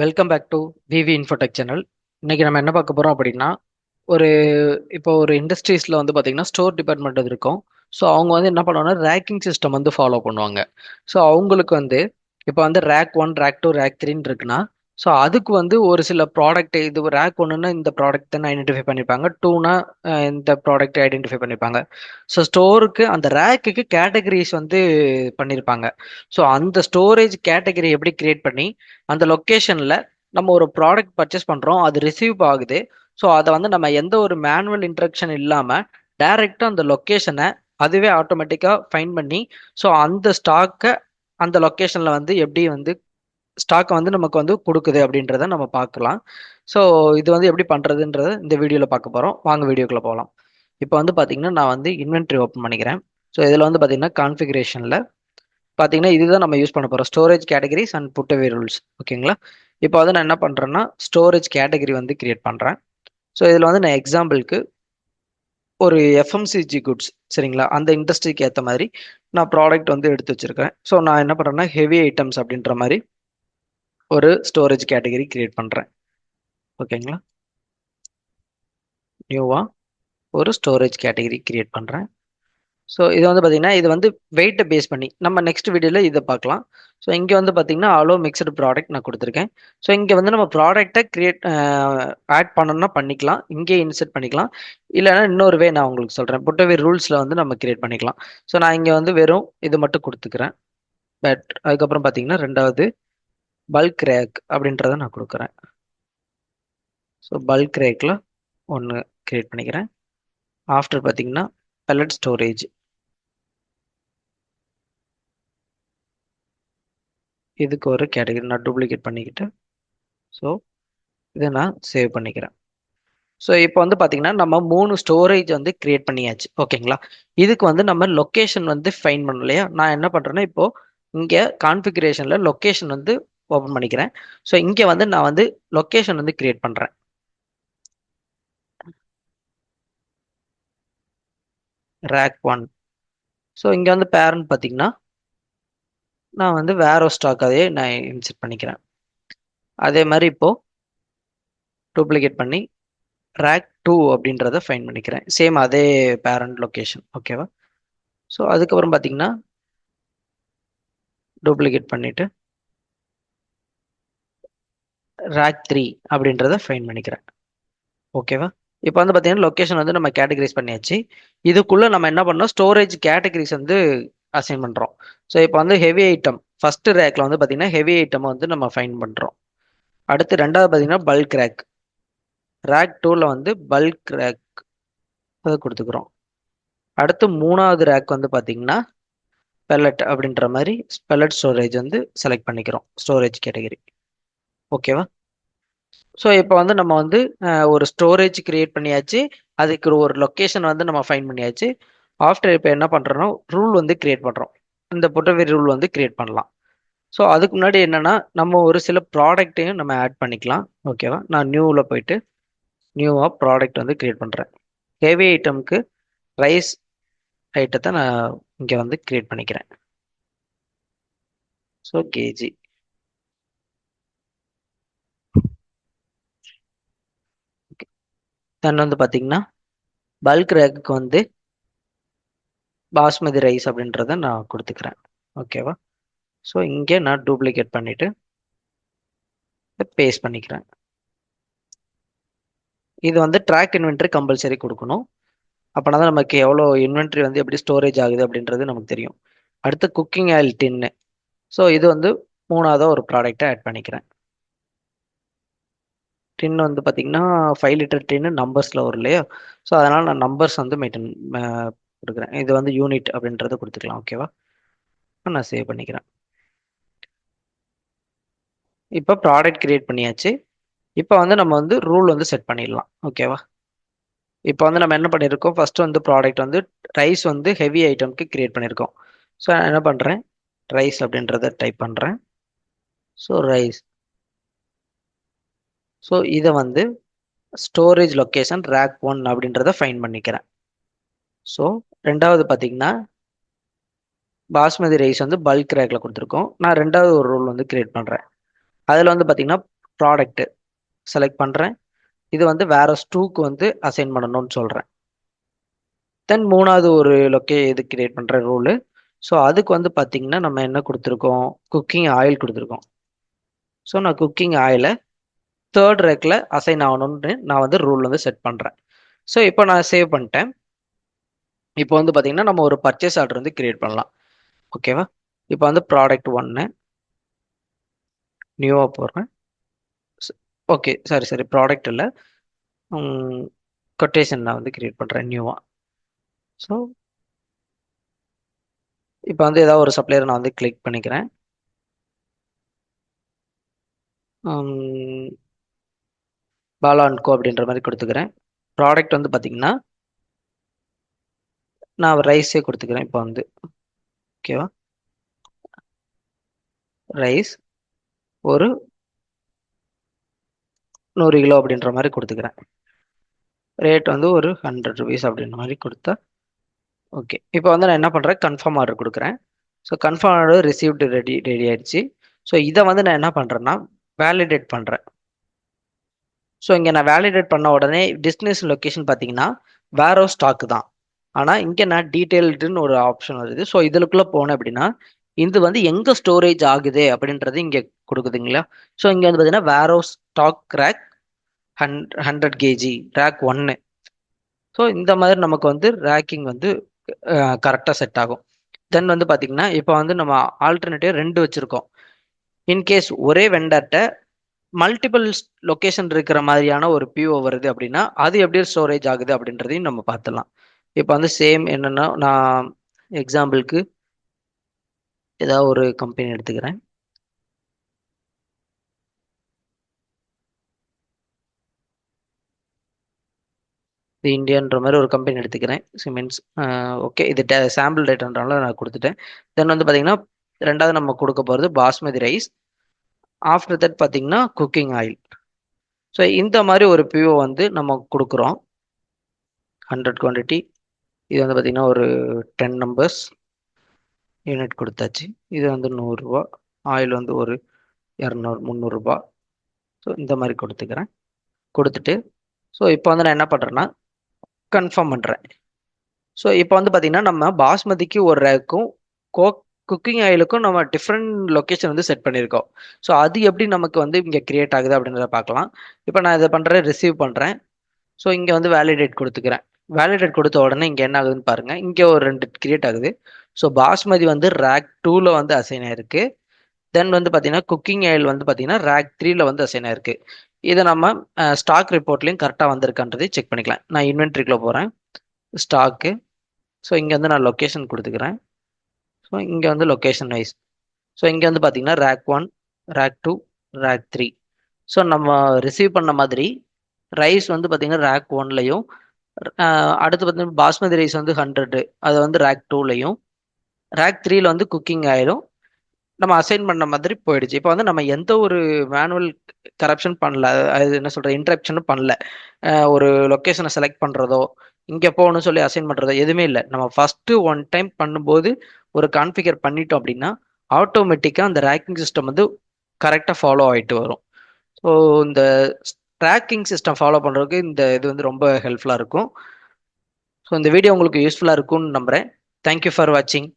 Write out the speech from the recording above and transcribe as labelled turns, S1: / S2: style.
S1: Welcome back to VV Infotech channel. இன்னைக்கு நம்ம என்ன பார்க்க போறோம் அப்படின்னா, ஒரு இப்போ ஒரு இண்டஸ்ட்ரீஸ்ல வந்து பார்த்தீங்கன்னா ஸ்டோர் டிபார்ட்மெண்ட் இருக்கும். ஸோ அவங்க வந்து என்ன பண்ணுவாங்கன்னா ரேக்கிங் சிஸ்டம் வந்து ஃபாலோ பண்ணுவாங்க. ஸோ அவங்களுக்கு வந்து இப்போ வந்து rack one, rack two, rack த்ரீன்னு இருக்குன்னா, ஸோ அதுக்கு வந்து ஒரு சில ப்ராடக்ட் இது ரேக் ஒன்னுன்னா இந்த ப்ராடக்ட் தான் ஐடென்டிஃபை பண்ணிப்பாங்க, டூனா இந்த ப்ராடக்ட் ஐடென்டிஃபை பண்ணிப்பாங்க. ஸோ ஸ்டோருக்கு அந்த ரேக்குக்கு கேட்டகரிஸ் வந்து பண்ணியிருப்பாங்க. ஸோ அந்த ஸ்டோரேஜ் கேட்டகரி எப்படி கிரியேட் பண்ணி அந்த லொக்கேஷன்ல நம்ம ஒரு ப்ராடக்ட் பர்ச்சேஸ் பண்றோம், அது ரிசீவ் ஆகுது. ஸோ அதை வந்து நம்ம எந்த ஒரு மேனுவல் இன்ட்ரக்ஷன் இல்லாம டைரக்டா அந்த லொக்கேஷனை அதுவே ஆட்டோமேட்டிக்கா ஃபைண்ட் பண்ணி, ஸோ அந்த ஸ்டாக்கை அந்த லொக்கேஷன்ல வந்து எப்படி வந்து ஸ்டாக்கை வந்து நமக்கு வந்து கொடுக்குது அப்படின்றத நம்ம பார்க்கலாம். ஸோ இது வந்து எப்படி பண்றதுன்றத இந்த வீடியோல பார்க்க போறோம். வாங்க வீடியோக்குள்ள போகலாம். இப்போ வந்து பாத்தீங்கன்னா நான் வந்து இன்வென்ட்ரி ஓப்பன் பண்ணிக்கிறேன். ஸோ இதுல வந்து பாத்தீங்கன்னா கான்ஃபிகரேஷன்ல பாத்தீங்கன்னா இதுதான் நம்ம யூஸ் பண்ண போறோம், ஸ்டோரேஜ் கேட்டகரிஸ் அண்ட் புட்டவே ரூல்ஸ். ஓகேங்களா? இப்போ வந்து நான் என்ன பண்றேன்னா ஸ்டோரேஜ் கேட்டகரி வந்து கிரியேட் பண்றேன். ஸோ இதில் வந்து நான் எக்ஸாம்பிளுக்கு ஒரு எஃப்எம்சிஜி குட்ஸ், சரிங்களா, அந்த இண்டஸ்ட்ரிக்கு ஏற்ற மாதிரி நான் ப்ராடக்ட் வந்து எடுத்து வச்சிருக்கேன். ஸோ நான் என்ன பண்ணுறேன்னா ஹெவி ஐட்டம்ஸ் அப்படின்ற மாதிரி ஒரு ஸ்டோரேஜ் கேட்டகரி கிரியேட் பண்ணுறேன். ஓகேங்களா? நியூவாக ஒரு ஸ்டோரேஜ் கேட்டகரி கிரியேட் பண்ணுறேன். ஸோ இது வந்து பார்த்தீங்கன்னா இது வந்து வெயிட்டை பேஸ் பண்ணி நம்ம நெக்ஸ்ட் வீடியோவில் இதை பார்க்கலாம். ஸோ இங்கே வந்து பார்த்தீங்கன்னா அலோ மிக்சடு ப்ராடக்ட் நான் கொடுத்துருக்கேன். ஸோ இங்கே வந்து நம்ம ப்ராடக்டை கிரியேட் ஆட் பண்ணணும்னா பண்ணிக்கலாம், இங்கே இன்செர்ட் பண்ணிக்கலாம். இல்லைன்னா இன்னொரு வே நான் உங்களுக்கு சொல்கிறேன், புட்டவே ரூல்ஸில் வந்து நம்ம கிரியேட் பண்ணிக்கலாம். ஸோ நான் இங்கே வந்து வெறும் இது மட்டும் கொடுத்துக்கிறேன். பட் அதுக்கப்புறம் பார்த்தீங்கன்னா ரெண்டாவது பல்க் ரேக் அப்படின்றத நான் கொடுக்குறேன். ஸோ பல்க் ரேக்கில் ஒன்று கிரியேட் பண்ணிக்கிறேன். ஆஃப்டர் பார்த்தீங்கன்னா பெல்லட் ஸ்டோரேஜ், இதுக்கு ஒரு கேட்டகரி நான் டூப்ளிகேட் பண்ணிக்கிட்டு ஸோ இதை நான் சேவ் பண்ணிக்கிறேன். ஸோ இப்போ வந்து பார்த்தீங்கன்னா நம்ம 3 ஸ்டோரேஜ் வந்து கிரியேட் பண்ணியாச்சு. ஓகேங்களா? இதுக்கு வந்து நம்ம லொக்கேஷன் வந்து ஃபைன் பண்ணணும் இல்லையா? நான் என்ன பண்ணுறேன்னா இப்போ இங்கே கான்ஃபிகரேஷனில் லொக்கேஷன் வந்து ஓப்பன் பண்ணிக்கிறேன். ஸோ இங்கே வந்து நான் வந்து லொக்கேஷன் வந்து கிரியேட் பண்ணுறேன். Rack one. ஸோ இங்கே வந்து பேரண்ட் பார்த்தீங்கன்னா நான் வந்து வேற ஸ்டாக் அதே நான் இன்செர்ட் பண்ணிக்கிறேன். அதே மாதிரி இப்போ டூப்ளிகேட் பண்ணி ரேக் டூ அப்படின்றத ஃபைன் பண்ணிக்கிறேன். சேம் அதே பேரண்ட் லொக்கேஷன். ஓகேவா? ஸோ அதுக்கப்புறம் பார்த்தீங்கன்னா டூப்ளிகேட் பண்ணிட்டு ரேக் த்ரீ அப்படின்றத ஃபைன் பண்ணிக்கிறேன். ஓகேவா? இப்போ வந்து பார்த்தீங்கன்னா லொக்கேஷன் வந்து நம்ம கேட்டகரைஸ் பண்ணியாச்சு. இதுக்குள்ள நம்ம என்ன பண்ணோம், ஸ்டோரேஜ் கேட்டகரிஸ் வந்து அசைன் பண்ணுறோம். ஸோ இப்போ வந்து ஹெவி ஐட்டம் ஃபர்ஸ்ட் ரேக்ல வந்து பார்த்தீங்கன்னா ஹெவி ஐட்டம் வந்து நம்ம ஃபைன் பண்ணுறோம். அடுத்து ரெண்டாவது பார்த்தீங்கன்னா பல்க் ரேக், ரேக் டூவில் வந்து பல்க் ரேக் அதை கொடுத்துக்கிறோம். அடுத்து மூணாவது ரேக் வந்து பார்த்தீங்கன்னா பெல்லட் அப்படின்ற மாதிரி பெல்லட் ஸ்டோரேஜ் வந்து செலக்ட் பண்ணிக்கிறோம் ஸ்டோரேஜ் கேட்டகரி. ஓகேவா? ஸோ இப்போ வந்து நம்ம வந்து ஒரு ஸ்டோரேஜ் கிரியேட் பண்ணியாச்சு, அதுக்கு ஒரு லொக்கேஷன் வந்து நம்ம ஃபைன் பண்ணியாச்சு. ஆஃப்டர் இப்போ என்ன பண்ணுறோம்னா ரூல் வந்து கிரியேட் பண்ணுறோம். இந்த புட்டவே ரூல் வந்து கிரியேட் பண்ணலாம். ஸோ அதுக்கு முன்னாடி என்னன்னா நம்ம ஒரு சில ப்ராடக்ட்டையும் நம்ம ஆட் பண்ணிக்கலாம். ஓகேவா? நான் நியூவில் போயிட்டு நியூவாக ப்ராடக்ட் வந்து கிரியேட் பண்ணுறேன். ஹெவி ஐட்டம்க்கு ரைஸ் ஐட்டத்தை நான் இங்கே வந்து கிரியேட் பண்ணிக்கிறேன். So KG. தென் வந்து பார்த்தீங்கன்னா பல்க் ரேக்குக்கு வந்து பாஸ்மதி ரைஸ் அப்படின்றத நான் கொடுத்துக்கிறேன். ஓகேவா? ஸோ இங்கே நான் டூப்ளிகேட் பண்ணிட்டு பேஸ்ட் பண்ணிக்கிறேன். இது வந்து ட்ராக் இன்வென்ட்ரி கம்பல்சரி கொடுக்கணும். அப்போனா தான் நமக்கு எவ்வளோ இன்வென்ட்ரி வந்து எப்படி ஸ்டோரேஜ் ஆகுது அப்படின்றது நமக்கு தெரியும். அடுத்து குக்கிங் ஆயில் டின்னு. ஸோ இது வந்து மூணாவதாக ஒரு ப்ராடக்டை ஆட் பண்ணிக்கிறேன். டின் வந்து பார்த்தீங்கன்னா 5 லிட்டர் டின்னு நம்பர்ஸில் வரும் இல்லையா? ஸோ அதனால் நான் நம்பர்ஸ் வந்து மெயின்டைன் கொடுக்குறேன். இது வந்து யூனிட் அப்படின்றத கொடுத்துக்கலாம். ஓகேவா? நான் சேவ் பண்ணிக்கிறேன். இப்போ ப்ராடக்ட் கிரியேட் பண்ணியாச்சு. இப்போ வந்து நம்ம வந்து ரூல் வந்து செட் பண்ணிடலாம். ஓகேவா? இப்போ வந்து நம்ம என்ன பண்ணியிருக்கோம், ஃபர்ஸ்ட் வந்து ப்ராடக்ட் வந்து ரைஸ் வந்து ஹெவி ஐட்டம்க்கு கிரியேட் பண்ணியிருக்கோம். ஸோ நான் என்ன பண்ணுறேன், ரைஸ் அப்படின்றத டைப் பண்ணுறேன். So rice. ஸோ இதை வந்து ஸ்டோரேஜ் லொக்கேஷன் ரேக் ஒன் அப்படின்றத ஃபைன் பண்ணிக்கிறேன். ஸோ ரெண்டாவது பார்த்தீங்கன்னா பாஸ்மதி ரைஸ் வந்து பல்க் ரேக்கில் கொடுத்துருக்கோம். நான் ரெண்டாவது ஒரு ரூல் வந்து கிரியேட் பண்ணுறேன். அதில் வந்து பார்த்தீங்கன்னா ப்ராடக்ட் செலக்ட் பண்ணுறேன். இது வந்து வேற ஸ்டூக்கு வந்து அசைன் பண்ணணும்னு சொல்கிறேன். தென் மூணாவது ஒரு இது கிரியேட் பண்ணுற ரூலு. ஸோ அதுக்கு வந்து பார்த்தீங்கன்னா நம்ம என்ன கொடுத்துருக்கோம், குக்கிங் ஆயில் கொடுத்துருக்கோம். ஸோ நான் குக்கிங் ஆயிலை தேர்ட் ரேக்கில் அசைன் ஆகணும்னு நான் வந்து ரூல் வந்து செட் பண்ணுறேன். ஸோ இப்போ நான் சேவ் பண்ணிட்டேன். இப்போ வந்து பார்த்தீங்கன்னா நம்ம ஒரு பர்ச்சேஸ் ஆர்டர் வந்து கிரியேட் பண்ணலாம். ஓகேவா? இப்போ வந்து ப்ராடக்ட் ஒன்று நியூவாக போடுறேன். ஓகே, சரி சரி, ப்ராடக்ட் இல்லை, கொட்டேஷன் நான் வந்து கிரியேட் பண்ணுறேன் நியூவாக. ஸோ இப்போ வந்து ஏதாவது ஒரு சப்ளையரை நான் வந்து கிளிக் பண்ணிக்கிறேன். பாலா அண்ட் கோ அப்படின்ற மாதிரி கொடுத்துக்கிறேன். ப்ராடக்ட் வந்து பார்த்தீங்கன்னா நான் ரைஸே கொடுத்துக்கிறேன். இப்போ வந்து ஓகேவா, ரைஸ் ஒரு 100 கிலோ அப்படின்ற மாதிரி கொடுத்துக்கிறேன். ரேட் வந்து ஒரு 100 ருபீஸ் அப்படின்ற மாதிரி கொடுத்தா ஓகே. இப்போ வந்து நான் என்ன பண்ணுறேன், கன்ஃபார்ம் ஆர்டர் கொடுக்குறேன். So confirm order received ready ready ஆயிடுச்சு. ஸோ இதை வந்து நான் என்ன பண்ணுறேன்னா வேலிடேட் பண்ணுறேன். ஸோ இங்கே நான் வேலிடேட் பண்ண உடனே டெஸ்டினேஷன் லொக்கேஷன் பார்த்தீங்கன்னா வேர் ஹவுஸ் ஸ்டாக் தான். ஆனால் இங்கே நான் டீட்டெயில்டுன்னு ஒரு ஆப்ஷன் வருது. ஸோ இதுக்குள்ளே போனேன் அப்படின்னா இது வந்து எங்கே ஸ்டோரேஜ் ஆகுது அப்படின்றது இங்கே கொடுக்குதுங்களா. ஸோ இங்கே வந்து பார்த்தீங்கன்னா warehouse stock rack 100 KG rack 1. So இந்த மாதிரி நமக்கு வந்து ரேக்கிங் வந்து கரெக்டாக செட் ஆகும். தென் வந்து பார்த்தீங்கன்னா இப்போ வந்து நம்ம ஆல்டர்னேட்டிவ் 2 வச்சுருக்கோம். இன்கேஸ் ஒரே வெண்டர்கிட்ட மல்டிபிள் லொக்கேஷன் இருக்கிற மாதிரியான ஒரு பிஓ வருது அப்படின்னா அது எப்படி ஸ்டோரேஜ் ஆகுது அப்படின்றதையும் நம்ம பார்த்துடலாம். இப்போ வந்து சேம் என்னன்னா நான் எக்ஸாம்பிளுக்கு ஏதாவது ஒரு கம்பெனி எடுத்துக்கிறேன். இது இந்தியான்ற மாதிரி ஒரு கம்பெனி எடுத்துக்கிறேன். சிமெண்ட்ஸ் ஓகே, இது சாம்பிள் டேட்டான்றனால நான் கொடுத்துட்டேன். தென் வந்து பார்த்தீங்கன்னா ரெண்டாவது நம்ம கொடுக்க போகிறது பாஸ்மதி ரைஸ். ஆஃப்டர் தட் பார்த்தீங்கன்னா குக்கிங் ஆயில். ஸோ இந்த மாதிரி ஒரு பிஓ வந்து நம்ம கொடுக்குறோம். 100 குவான்டிட்டி. இது வந்து பார்த்தீங்கன்னா ஒரு 10 நம்பர்ஸ் யூனிட் கொடுத்தாச்சு. இது வந்து 100 ரூபா. ஆயில் வந்து ஒரு 200 300 ரூபா. ஸோ இந்த மாதிரி கொடுத்துக்கிறேன். கொடுத்துட்டு ஸோ இப்போ வந்து நான் என்ன பண்ணுறேன்னா கன்ஃபார்ம் பண்ணுறேன். ஸோ இப்போ வந்து பார்த்தீங்கன்னா நம்ம பாஸ்மதிக்கு ஒரு ரேக்கும் கோ குக்கிங் ஆயிலுக்கும் நம்ம டிஃப்ரெண்ட் லொக்கேஷன் வந்து செட் பண்ணியிருக்கோம். ஸோ அது எப்படி நமக்கு வந்து இங்கே கிரியேட் ஆகுது அப்படின்றத பார்க்கலாம். இப்போ நான் இதை பண்ணுறேன், ரிசீவ் பண்ணுறேன். ஸோ இங்கே வந்து வேலிடேட் கொடுத்துக்கிறேன். வேலிடேட் கொடுத்த உடனே இங்கே என்ன ஆகுதுன்னு பாருங்க, இங்கே ஒரு 2 கிரியேட் ஆகுது. ஸோ பாஸ்மதி வந்து ரேக் 2ல வந்து அசைன் ஆயிருக்கு. தென் வந்து பார்த்தீங்கன்னா குக்கிங் ஆயில் வந்து பார்த்தீங்கன்னா ரேக் 3ல வந்து அசைன் ஆயிருக்கு. இதை நம்ம ஸ்டாக் ரிப்போர்ட்லையும் கரெக்டாக வந்திருக்கான்றதை செக் பண்ணிக்கலாம். நான் இன்வென்ட்ரிக்குள்ள போகிறேன், ஸ்டாக்கு. ஸோ இங்கே வந்து நான் லொக்கேஷன் கொடுத்துக்கிறேன். ஸோ இங்கே வந்து லொக்கேஷன் வைஸ். ஸோ இங்கே வந்து பார்த்தீங்கன்னா ரேக் 1, ரேக் 2, ரேக் 3. ஸோ நம்ம ரிசீவ் பண்ண மாதிரி ரைஸ் வந்து பார்த்தீங்கன்னா ரேக் 1லையும், அடுத்து பார்த்தீங்கன்னா பாஸ்மதி ரைஸ் வந்து 100 அது வந்து ரேக் 2லையும், ரேக் 3ல வந்து குக்கிங் ஆயிலும் நம்ம அசைன் பண்ண மாதிரி போயிடுச்சு. இப்போ வந்து நம்ம எந்த ஒரு மேனுவல் கரப்ஷன் பண்ணல, அது என்ன சொல்ற இன்ட்ராக்ஷனும் பண்ணல. ஒரு லொக்கேஷனை செலக்ட் பண்ணுறதோ இங்கே போகணும்னு சொல்லி அசைன் பண்ணுறதோ எதுவுமே இல்லை. நம்ம ஃபஸ்ட்டு ஒன் டைம் பண்ணும்போது ஒரு கான்ஃபிகர் பண்ணிட்டோம் அப்படின்னா ஆட்டோமேட்டிக்காக அந்த ரேக்கிங் சிஸ்டம் வந்து கரெக்டாக ஃபாலோ ஆகிட்டு வரும். ஸோ இந்த ட்ராக்கிங் சிஸ்டம் ஃபாலோ பண்ணுறதுக்கு இந்த இது வந்து ரொம்ப ஹெல்ப்ஃபுல்லாக இருக்கும். ஸோ இந்த வீடியோ உங்களுக்கு யூஸ்ஃபுல்லாக இருக்கும்னு நம்புகிறேன். தேங்க்யூ ஃபார் வாட்சிங்.